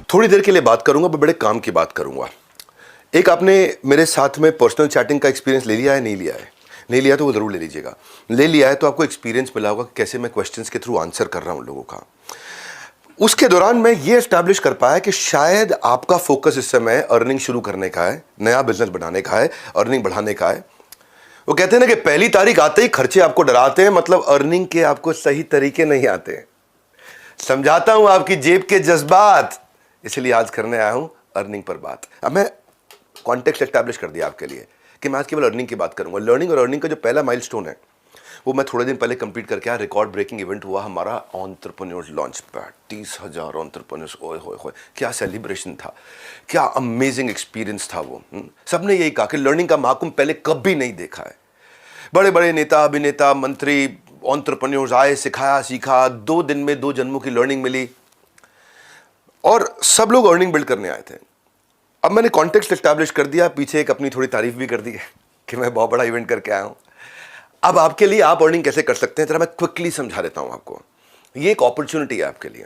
थोड़ी देर के लिए बात करूंगा, पर बड़े काम की बात करूंगा। एक आपने मेरे साथ में पर्सनल चैटिंग का एक्सपीरियंस ले लिया है, नहीं लिया है? नहीं लिया तो वो ज़रूर ले लीजिएगा। ले लिया है तो आपको एक्सपीरियंस मिला होगा कि कैसे मैं क्वेश्चंस के थ्रू आंसर कर रहा हूं लोगों का। उसके दौरान मैं ये एस्टैब्लिश कर पाया कि शायद आपका फोकस इस समय अर्निंग शुरू करने का है, नया बिजनेस बढ़ाने का है, अर्निंग बढ़ाने का है। वो कहते हैं ना कि पहली तारीख आते ही खर्चे आपको डराते हैं, मतलब अर्निंग के आपको सही तरीके नहीं आते। समझाता हूं आपकी जेब के जज्बात, इसलिए आज करने आया हूं अर्निंग पर बात। अब मैं कॉन्टेक्स्ट एस्टैब्लिश कर दिया आपके लिए कि मैं आज केवल अर्निंग की बात करूंगा। लर्निंग और अर्निंग का जो पहला माइलस्टोन है वो मैं थोड़े दिन पहले कंप्लीट करके आया। रिकॉर्ड ब्रेकिंग इवेंट हुआ हमारा एंटरप्रेन्योर्स लॉन्च पैड। 30,000 एंटरप्रेन्योर्स, ओए होए होए, क्या सेलिब्रेशन था, क्या अमेजिंग एक्सपीरियंस था वो। सबने यही कहा कि लर्निंग का महाकुंभ पहले कभी नहीं देखा है। बड़े बड़े नेता, अभिनेता, मंत्री, एंटरप्रेन्योर्स आए, सिखाया, सीखा। 2 दिन में 2 जन्मों की लर्निंग मिली और सब लोग अर्निंग बिल्ड करने आए थे। अब मैंने कॉन्टेक्स्ट एस्टैब्लिश कर दिया, पीछे एक अपनी थोड़ी तारीफ भी कर दी कि मैं बहुत बड़ा इवेंट करके आया हूं। अब आपके लिए आप अर्निंग कैसे कर सकते हैं, जरा मैं क्विकली समझा देता हूं आपको। ये एक अपॉर्चुनिटी है आपके लिए।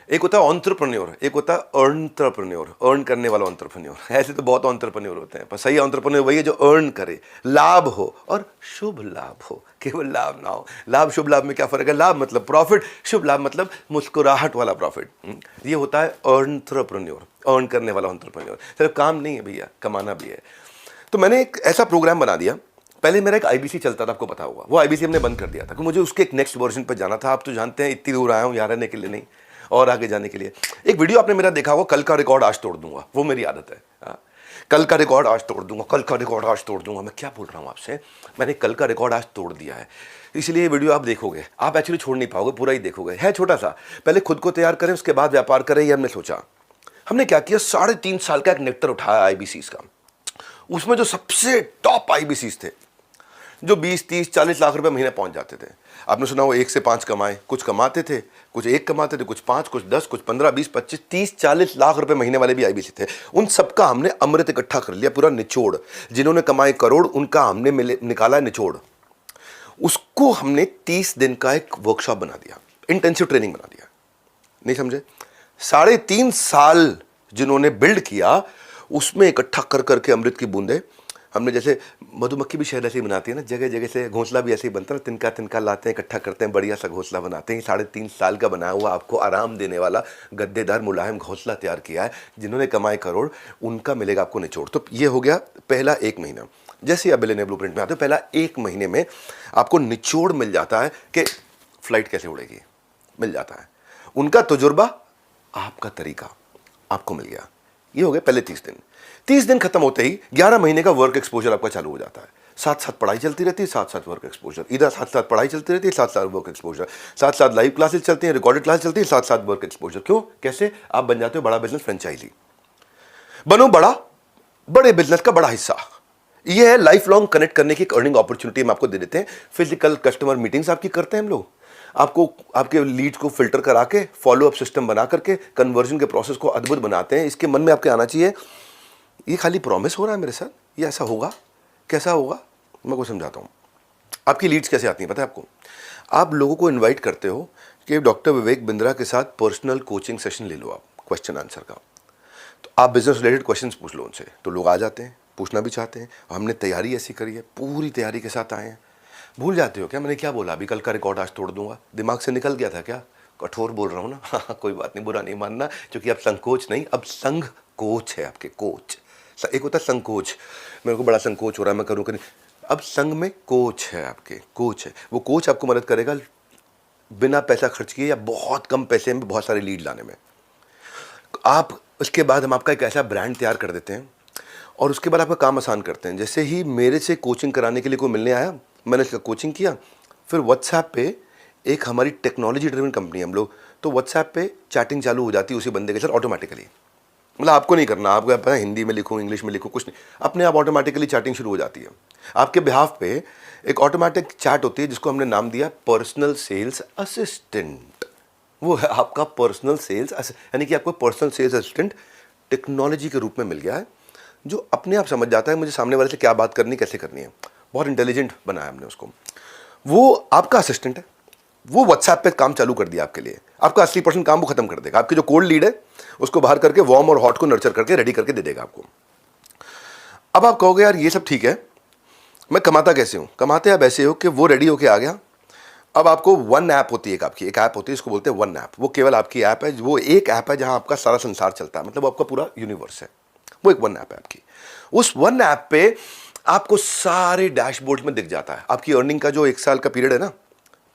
एक होता है एंटरप्रेन्योर, एक होता है एंटरप्रेन्योर, अर्न करने वाला एंटरप्रेन्योर। ऐसे तो बहुत एंटरप्रेन्योर होते हैं, पर सही एंटरप्रेन्योर वही है जो अर्न करे, लाभ हो और शुभ लाभ हो, केवल लाभ ना हो। लाभ शुभ लाभ में क्या फर्क है? लाभ मतलब प्रॉफिट, शुभ लाभ मतलब मुस्कुराहट वाला प्रॉफिट। ये होता है एंटरप्रेन्योर, अर्न करने वाला एंटरप्रेन्योर। सिर्फ काम नहीं है भैया, कमाना भी है। तो मैंने एक ऐसा प्रोग्राम बना दिया। पहले मेरा एक आईबीसी चलता था, आपको पता होगा। वो आईबीसी हमने बंद कर दिया था कि मुझे उसके एक नेक्स्ट वर्जन पर जाना था। आप तो जानते हैं इतनी दूर आया हूं यहाँ रहने के लिए नहीं, और आगे जाने के लिए। एक वीडियो आपने मेरा देखा होगा, कल का रिकॉर्ड आज तोड़ दूंगा। वो मेरी आदत है। कल का रिकॉर्ड आज तोड़ दूंगा, कल का रिकॉर्ड आज तोड़ दूंगा। मैं क्या बोल रहा हूं आपसे, मैंने कल का रिकॉर्ड आज तोड़ दिया है। इसलिए ये वीडियो आप देखोगे, आप एक्चुअली छोड़ नहीं पाओगे, पूरा ही देखोगे। है छोटा सा, पहले खुद को तैयार करें, उसके बाद व्यापार करें, ये हमने सोचा। हमने क्या किया, 3.5 साल का एक नेक्टर उठाया आईबीसीज का। उसमें जो सबसे टॉप आईबीसीज थे, जो 20, 30, 40 लाख रुपए महीने पहुंच जाते थे। आपने सुना वो 1 से 5 कमाए, कुछ कमाते थे, कुछ 1 कमाते थे, कुछ 5, कुछ 10, कुछ 15, 20, 25, 30, 40 लाख रुपए महीने वाले भी आईबीसी थे। उन सबका हमने अमृत इकट्ठा कर लिया, पूरा निचोड़। जिन्होंने कमाए करोड़, उनका हमने निकाला निचोड़। उसको हमने 30 दिन का एक वर्कशॉप बना दिया, इंटेंसिव ट्रेनिंग बना दिया। नहीं समझे? 3.5 साल जिन्होंने बिल्ड किया, उसमें इकट्ठा कर करके अमृत की बूंदे हमने, जैसे मधुमक्खी भी शहद ऐसे ही बनाती है ना, जगह जगह से घोंसला भी ऐसे ही बनता है, तिनका तिनका लाते हैं, इकट्ठा करते हैं, बढ़िया सा घोंसला बनाते हैं। 3.5 साल का बनाया हुआ, आपको आराम देने वाला गद्देदार मुलायम घोंसला तैयार किया है। जिन्होंने कमाए करोड़, उनका मिलेगा आपको निचोड़। तो ये हो गया पहला 1 महीना। जैसे आप बिलियनियर ब्लूप्रिंट में आते हो, पहला 1 महीने में आपको निचोड़ मिल जाता है कि फ्लाइट कैसे उड़ेगी, मिल जाता है। उनका तजुर्बा, आपका तरीका आपको मिल गया। ये हो गए पहले 30 दिन। 30 दिन खत्म होते ही 11 महीने का वर्क एक्सपोजर आपका चालू हो जाता है। साथ साथ पढ़ाई चलती रहती है, साथ साथ वर्क एक्सपोजर। इधर साथ साथ पढ़ाई चलती रहती है, साथ साथ वर्क एक्सपोजर। साथ साथ लाइव क्लासेस चलती हैं, रिकॉर्डेड क्लास चलती है, साथ साथ वर्क एक्सपोजर। क्यों? कैसे? आप बन जाते हो बड़ा बिजनेस फ्रेंचाइजी। बनो बड़ा, बड़े बिजनेस का बड़ा हिस्सा। ये है लाइफ लॉन्ग कनेक्ट करने की एक अर्निंग अपॉर्चुनिटी हम आपको दे देते हैं। फिजिकल कस्टमर मीटिंग्स आपकी करते हैं हम लोग, आपको आपके लीड्स को फिल्टर करा के, फॉलो अप सिस्टम बना करके कन्वर्जन के प्रोसेस को अद्भुत बनाते हैं। इसके मन में आपके आना चाहिए, ये खाली प्रॉमिस हो रहा है मेरे साथ, ये ऐसा होगा? कैसा होगा? मैं को समझाता हूँ। आपकी लीड्स कैसे आती हैं पता है आपको? आप लोगों को इनवाइट करते हो कि डॉक्टर विवेक बिंद्रा के साथ पर्सनल कोचिंग सेशन ले लो, आप क्वेश्चन आंसर का। तो आप बिजनेस रिलेटेड क्वेश्चंस पूछ लो उनसे, तो लोग आ जाते हैं, पूछना भी चाहते हैं। हमने तैयारी ऐसी करी है, पूरी तैयारी के साथ आए हैं। भूल जाते हो क्या मैंने क्या बोला? अभी कल का रिकॉर्ड आज तोड़ दूंगा, दिमाग से निकल गया था क्या? कठोर बोल रहा हूँ ना? हाँ, कोई बात नहीं, बुरा नहीं मानना, क्योंकि अब संकोच नहीं, अब संघ कोच है आपके, कोच। एक होता है संकोच, मेरे को बड़ा संकोच हो रहा है, मैं करूँ कि नहीं। अब संघ में कोच है आपके, कोच है। वो कोच आपको मदद करेगा बिना पैसा खर्च किए या बहुत कम पैसे में बहुत सारे लीड लाने में। आप उसके बाद हम आपका एक ऐसा ब्रांड तैयार कर देते हैं और उसके बाद आपका काम आसान करते हैं। जैसे ही मेरे से कोचिंग कराने के लिए कोई मिलने आया, मैंने इसका कोचिंग किया, फिर व्हाट्सएप पे एक हमारी टेक्नोलॉजी ड्रिवन कंपनी हम लोग, तो व्हाट्सएप पे चैटिंग चालू हो जाती है उसी बंदे के साथ ऑटोमेटिकली। मतलब आपको नहीं करना, आपको पता है हिंदी में लिखूँ, इंग्लिश में लिखूँ, कुछ नहीं, अपने आप ऑटोमेटिकली चैटिंग शुरू हो जाती है। आपके बिहाफ पे एक ऑटोमेटिक चैट होती है जिसको हमने नाम दिया पर्सनल सेल्स असिस्टेंट। वो है आपका पर्सनल सेल्स, यानी कि आपको पर्सनल सेल्स असिस्टेंट टेक्नोलॉजी के रूप में मिल गया है, जो अपने आप समझ जाता है मुझे सामने वाले से क्या बात करनी, कैसे करनी है। बहुत इंटेलिजेंट बनाया हमने उसको। वो आपका असिस्टेंट है, वो व्हाट्सएप पे काम चालू कर दिया आपके लिए, आपका 80% काम वो खत्म कर देगा। आपकी जो कोल्ड लीड है उसको बाहर करके वार्म और हॉट को नर्चर करके रेडी करके दे देगा आपको। अब आप कहोगे यार ये सब ठीक है, मैं कमाता कैसे हूँ? कमाते आप ऐसे हो कि वो रेडी होके आ गया, अब आपको वन ऐप होती है, एक ऐप होती है, इसको बोलते हैं वन ऐप। वो केवल आपकी ऐप है, वो एक ऐप है जहां आपका सारा संसार चलता है, मतलब वो आपका पूरा यूनिवर्स है। वो एक वन ऐप है आपकी। उस वन ऐप पे आपको सारे डैशबोर्ड में दिख जाता है आपकी अर्निंग का जो 1 साल का पीरियड है ना,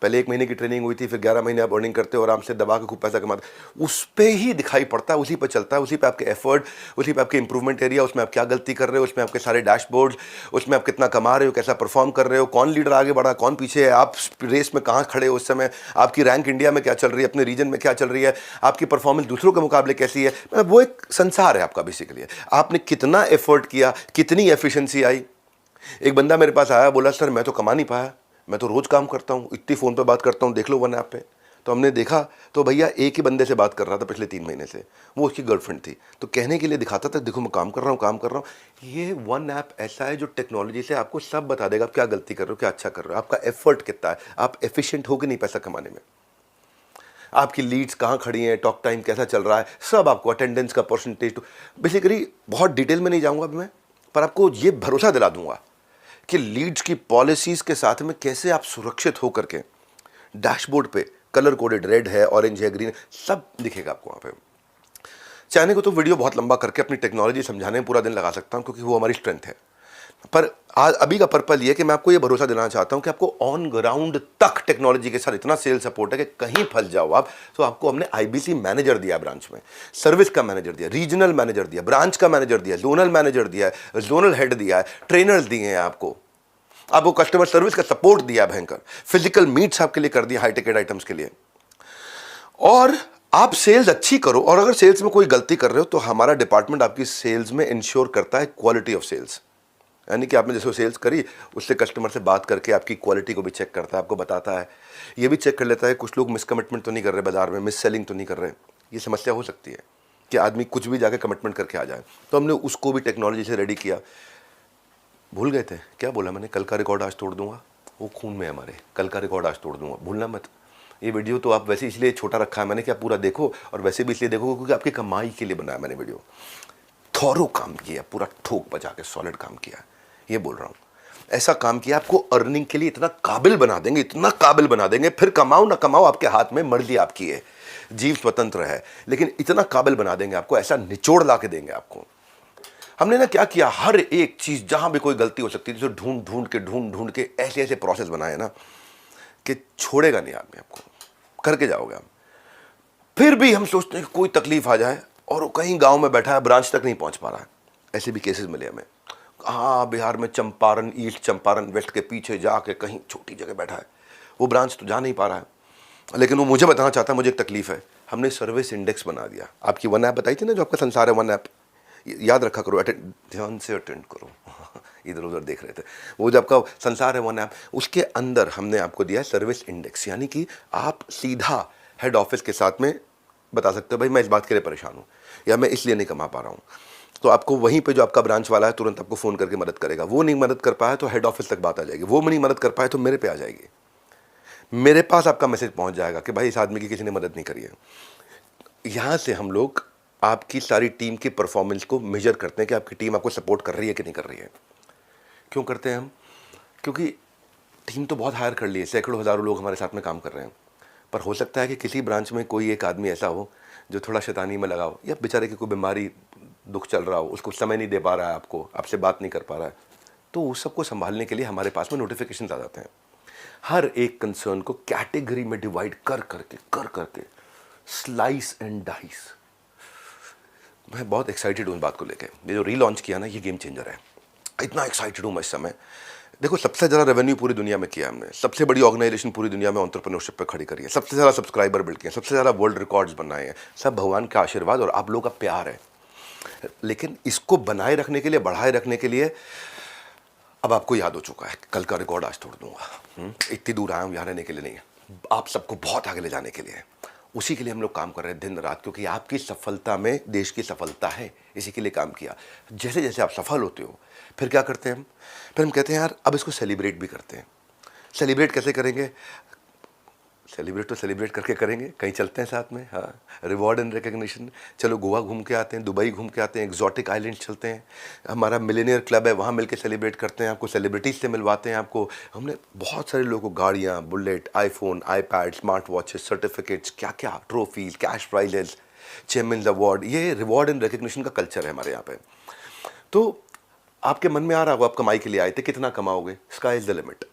पहले 1 महीने की ट्रेनिंग हुई थी, फिर 11 महीने आप अर्निंग करते हो, आराम से दबा के खूब पैसा कमाते, उस पे ही दिखाई पड़ता है, उसी पे चलता है, उसी पे आपके एफर्ट, उसी पे आपके इंप्रूवमेंट एरिया, उसमें आप क्या गलती कर रहे हो, उसमें आपके सारे डैशबोर्ड, उसमें आप कितना कमा रहे हो, कैसा परफॉर्म कर रहे हो, कौन लीडर आगे बढ़ा, कौन पीछे है, आप रेस में कहाँ खड़े हो उस समय, आपकी रैंक इंडिया में क्या चल रही है, अपने रीजन में क्या चल रही है, आपकी परफॉर्मेंस दूसरों के मुकाबले कैसी है। मतलब वो एक संसार है आपका बेसिकली। आपने कितना एफर्ट किया, कितनी एफिशिएंसी आई। एक बंदा मेरे पास आया, बोला सर मैं तो कमा नहीं पाया, मैं तो रोज़ काम करता हूँ, इतनी फ़ोन पे बात करता हूँ, देख लो वन ऐप पे। तो हमने देखा तो भैया एक ही बंदे से बात कर रहा था पिछले 3 महीने से, वो उसकी गर्लफ्रेंड थी। तो कहने के लिए दिखाता था देखो मैं काम कर रहा हूँ, काम कर रहा हूँ। ये वन ऐप ऐसा है जो टेक्नोलॉजी से आपको सब बता देगा, आप क्या गलती कर रहे हो, क्या अच्छा कर रहे हो, आपका एफर्ट कितना है, आप एफिशिएंट हो कि नहीं पैसा कमाने में, आपकी लीड्स कहाँ खड़ी हैं, टॉक टाइम कैसा चल रहा है, सब आपको, अटेंडेंस का परसेंटेज। तो बेसिकली बहुत डिटेल में नहीं जाऊँगा मैं, पर आपको ये भरोसा दिला दूंगा कि लीड्स की पॉलिसीज के साथ में कैसे आप सुरक्षित होकर के डैशबोर्ड पे कलर कोडेड, रेड है, ऑरेंज है, ग्रीन है, सब दिखेगा आपको वहाँ पे। चाहने को तो वीडियो बहुत लंबा करके अपनी टेक्नोलॉजी समझाने में पूरा दिन लगा सकता हूँ, क्योंकि वो हमारी स्ट्रेंथ है। पर आज अभी का पर्पल ये कि मैं आपको ये भरोसा दिलाना चाहता हूँ कि आपको ऑन ग्राउंड तक टेक्नोलॉजी के साथ इतना सेल सपोर्ट है कि कहीं फंस जाओ आप तो आपको हमने आईबीसी मैनेजर दिया, ब्रांच में सर्विस का मैनेजर दिया, रीजनल मैनेजर दिया, ब्रांच का मैनेजर दिया, जोनल मैनेजर दिया है, जोनल हेड दिया है, ट्रेनर्स दिए हैं आपको कस्टमर सर्विस का सपोर्ट दिया भयंकर, फिजिकल मीट्स आपके लिए कर दिया हाई टिकट आइटम्स के लिए। और आप सेल्स अच्छी करो, और अगर सेल्स में कोई गलती कर रहे हो तो हमारा डिपार्टमेंट आपकी सेल्स में इंश्योर करता है क्वालिटी ऑफ सेल्स, यानी कि आपने जैसे सेल्स करी उससे कस्टमर से बात करके आपकी क्वालिटी को भी चेक करता है, आपको बताता है, ये भी चेक कर लेता है कुछ लोग मिसकमिटमेंट तो नहीं कर रहे बाजार में, मिस सेलिंग तो नहीं कर रहे। ये समस्या हो सकती है कि आदमी कुछ भी जाके कमिटमेंट करके आ जाए, तो हमने उसको भी टेक्नोलॉजी से रेडी किया। भूल गए थे क्या बोला मैंने, कल का रिकॉर्ड आज तोड़ दूंगा, वो खून में हमारे, कल का रिकॉर्ड आज तोड़ दूंगा, भूलना मत। ये वीडियो तो आप वैसे इसलिए छोटा रखा है मैंने कि आप पूरा देखो, और वैसे भी इसलिए देखो क्योंकि आपकी कमाई के लिए बनाया मैंने वीडियो। थॉरो काम किया, पूरा ठोक बजा के सॉलिड काम किया, ये बोल रहा हूँ। ऐसा काम किया आपको अर्निंग के लिए इतना काबिल बना देंगे, इतना काबिल बना देंगे, फिर कमाओ ना कमाओ आपके हाथ में, मर्जी आपकी है, जीव स्वतंत्र है, लेकिन इतना काबिल बना देंगे आपको, ऐसा निचोड़ ला के देंगे आपको। हमने ना क्या किया, हर एक चीज जहां भी कोई गलती हो सकती थी तो ढूंढ ढूंढ के ऐसे ऐसे प्रोसेस बनाए ना कि छोड़ेगा नहीं आदमी, आपको करके जाओगे आप। फिर भी हम सोचते हैं कि कोई तकलीफ आ जाए और वो कहीं गांव में बैठा है, ब्रांच तक नहीं पहुंच पा रहा है। ऐसे भी केसेस मिले हमें, हाँ बिहार में चंपारण, ईस्ट चंपारण, वेस्ट के पीछे जाके कहीं छोटी जगह बैठा है, वो ब्रांच तो जा नहीं पा रहा है, लेकिन वो मुझे बताना चाहता है मुझे एक तकलीफ है। हमने सर्विस इंडेक्स बना दिया। आपकी वन ऐप बताई थी ना जो आपका संसार है, वन ऐप याद रखा करो, ध्यान से अटेंड करो इधर उधर देख रहे थे, वो जो आपका संसार है वन ऐप, उसके अंदर हमने आपको दिया सर्विस इंडेक्स, यानी कि आप सीधा हेड ऑफिस के साथ में बता सकते हो भाई मैं इस बात के लिए परेशान हूँ या मैं इसलिए नहीं कमा पा रहा हूँ, तो आपको वहीं पे जो आपका ब्रांच वाला है तुरंत आपको फ़ोन करके मदद करेगा। वो नहीं मदद कर पाया तो हेड ऑफिस तक बात आ जाएगी, वो नहीं मदद कर पाए तो मेरे पे आ जाएगी, मेरे पास आपका मैसेज पहुंच जाएगा कि भाई इस आदमी की किसी ने मदद नहीं करी है। यहाँ से हम लोग आपकी सारी टीम की परफॉर्मेंस को मेजर करते हैं कि आपकी टीम आपको सपोर्ट कर रही है कि नहीं कर रही है। क्यों करते हैं हम? क्योंकि टीम तो बहुत हायर कर ली है, सैकड़ों हज़ारों लोग हमारे साथ में काम कर रहे हैं, पर हो सकता है कि किसी ब्रांच में कोई एक आदमी ऐसा हो जो थोड़ा शैतानी में लगा हो, या बेचारे की कोई बीमारी दुख चल रहा हो, उसको समय नहीं दे पा रहा है, आपसे बात नहीं कर पा रहा है, तो उस सबको संभालने के लिए हमारे पास में नोटिफिकेशन आ जाते हैं। हर एक कंसर्न को कैटेगरी में डिवाइड कर करके स्लाइस एंड डाइस। मैं बहुत एक्साइटेड हूँ इस बात को लेकर। ये जो रीलॉन्च किया ना, ये गेम चेंजर है, इतना एक्साइटेड हूँ मैं इस समय। देखो सबसे ज़्यादा रेवेन्यू पूरी दुनिया में किया हमने, सबसे बड़ी ऑर्गेनाइजेशन पूरी दुनिया में एंटरप्रेन्योरशिप पे खड़ी करी है, सबसे ज़्यादा सब्सक्राइबर बिल्ड किए, सबसे ज़्यादा वर्ल्ड रिकॉर्ड्स बनाए हैं, सब भगवान का आशीर्वाद और आप लोगों का प्यार है। लेकिन इसको बनाए रखने के लिए, बढ़ाए रखने के लिए अब आपको याद हो चुका है, कल का रिकॉर्ड आज तोड़ दूंगा। इतनी दूर आया हूँ यहाँ रहने के लिए नहीं, आप सबको बहुत आगे ले जाने के लिए। उसी के लिए हम लोग काम कर रहे हैं दिन रात, क्योंकि आपकी सफलता में देश की सफलता है, इसी के लिए काम किया। जैसे जैसे आप सफल होते हो फिर क्या करते हैं हम? फिर हम कहते हैं यार अब इसको सेलिब्रेट भी करते हैं। सेलिब्रेट कैसे करेंगे? सेलिब्रेट तो सेलिब्रेट करके करेंगे, कहीं चलते हैं साथ में। हाँ, रिवॉर्ड एंड रिकग्निशन, चलो गोवा घूम के आते हैं, दुबई घूम के आते हैं, एक्जॉटिक आइलैंड चलते हैं, हमारा मिलेनियर क्लब है वहाँ मिलके सेलिब्रेट करते हैं, आपको सेलिब्रिटीज से मिलवाते हैं। आपको हमने बहुत सारे लोगों को गाड़ियाँ, bullet, iPhone, iPad, smart watches, certificates, क्या क्या, trophies, cash prices, chairman award, ये रिवॉर्ड एंड रिकग्निशन का कल्चर है हमारे यहाँ पे। तो आपके मन में आ रहा होगा आप कमाई के लिए आए थे, कितना कमाओगे, sky is the limit.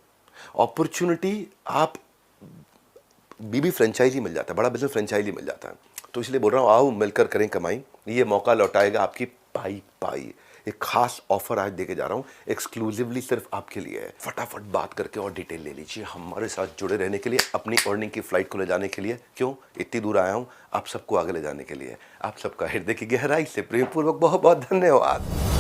Opportunity, आप बीबी फ्रेंचाइजी मिल जाता है, बड़ा बिजनेस फ्रेंचाइजी मिल जाता है। तो इसलिए बोल रहा हूँ आओ मिलकर करें कमाई, ये मौका लौटाएगा आपकी पाई पाई। एक खास ऑफर आज देके जा रहा हूँ, एक्सक्लूसिवली सिर्फ आपके लिए है। फटाफट बात करके और डिटेल ले लीजिए हमारे साथ जुड़े रहने के लिए, अपनी अर्निंग की फ्लाइट को ले जाने के लिए। क्यों इतनी दूर आया हूँ, आप सबको आगे ले जाने के लिए। आप सबका हृदय की गहराई से प्रेमपूर्वक बहुत बहुत धन्यवाद।